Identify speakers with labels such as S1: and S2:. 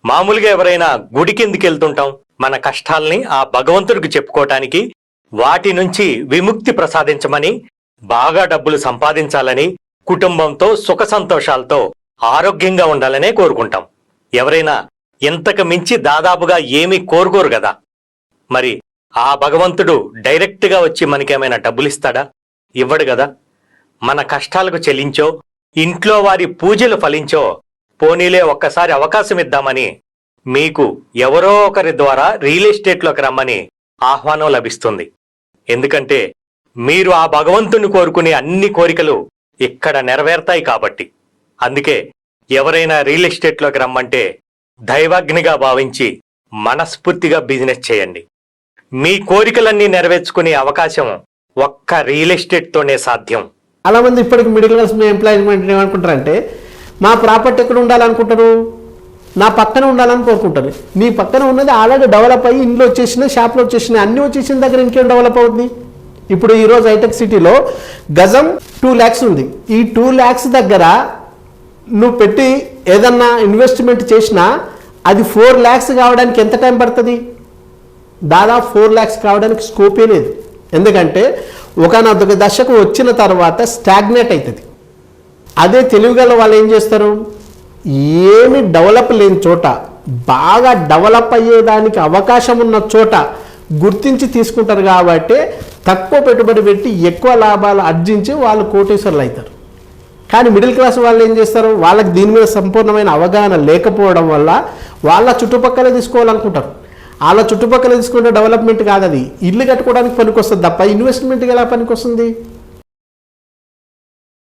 S1: మామూలుగా ఎవరైనా గుడికి ఎందుకు వెళ్తుంటాం? మన కష్టాల్ని ఆ భగవంతుడికి చెప్పుకోవటానికి, వాటి నుంచి విముక్తి ప్రసాదించమని, బాగా డబ్బులు సంపాదించాలని, కుటుంబంతో సుఖ సంతోషాలతో ఆరోగ్యంగా ఉండాలనే కోరుకుంటాం. ఎవరైనా ఇంతకు మించి దాదాపుగా ఏమీ కోరుకోరు కదా. మరి ఆ భగవంతుడు డైరెక్ట్గా వచ్చి మనకేమైనా డబ్బులిస్తాడా? ఇవ్వడు కదా. మన కష్టాలకు చెల్లించో, ఇంట్లో వారి పూజలు ఫలించో, పోనీలే ఒక్కసారి అవకాశం ఇద్దామని మీకు ఎవరో ఒకరి ద్వారా రియల్ ఎస్టేట్లోకి రమ్మని ఆహ్వానం లభిస్తుంది. ఎందుకంటే మీరు ఆ భగవంతుని కోరుకునే అన్ని కోరికలు ఇక్కడ నెరవేరుతాయి కాబట్టి. అందుకే ఎవరైనా రియల్ ఎస్టేట్లోకి రమ్మంటే దైవాగ్నిగా భావించి మనస్ఫూర్తిగా బిజినెస్ చేయండి. మీ కోరికలన్నీ నెరవేర్చుకునే అవకాశం ఒక్క రియల్ ఎస్టేట్తోనే సాధ్యం.
S2: చాలా మంది ఇప్పటికి మిడిల్ క్లాస్ ఎంప్లాయ్మెంట్ ఏమనుకుంటారంటే, మా ప్రాపర్టీ ఎక్కడ ఉండాలనుకుంటారు, నా పక్కన ఉండాలని కోరుకుంటారు. నీ పక్కన ఉన్నది ఆల్రెడీ డెవలప్ అయ్యి ఇంట్లో వచ్చేసినాయి, షాప్లో వచ్చేసినాయి, అన్నీ వచ్చేసిన దగ్గర ఇంకేం డెవలప్ అవుతుంది? ఇప్పుడు ఈరోజు హైటెక్ సిటీలో గజం 2 lakhs ఉంది. ఈ 2 lakhs దగ్గర నువ్వు పెట్టి ఏదన్నా ఇన్వెస్ట్మెంట్ చేసినా అది 4 lakhs కావడానికి ఎంత టైం పడుతుంది? దాదాపు 4 lakhs కావడానికి స్కోపే లేదు. ఎందుకంటే ఒకనొక దశకు వచ్చిన తర్వాత స్టాగ్నేట్ అవుతుంది. అదే తెలివిగల వాళ్ళు ఏం చేస్తారు, ఏమి డెవలప్ లేని చోట, బాగా డెవలప్ అయ్యేదానికి అవకాశం ఉన్న చోట గుర్తించి తీసుకుంటారు. కాబట్టి తక్కువ పెట్టుబడి పెట్టి ఎక్కువ లాభాలు ఆర్జించి వాళ్ళు కోటీశ్వరులు అవుతారు. కానీ మిడిల్ క్లాస్ వాళ్ళు ఏం చేస్తారు, వాళ్ళకి దీని మీద సంపూర్ణమైన అవగాహన లేకపోవడం వల్ల వాళ్ళ చుట్టుపక్కల తీసుకోవాలనుకుంటారు. వాళ్ళ చుట్టుపక్కల తీసుకుంటే డెవలప్మెంట్ కాదు, అది ఇల్లు కట్టుకోవడానికి పనికొస్తుంది తప్ప ఇన్వెస్ట్మెంట్కి ఎలా పనికొస్తుంది?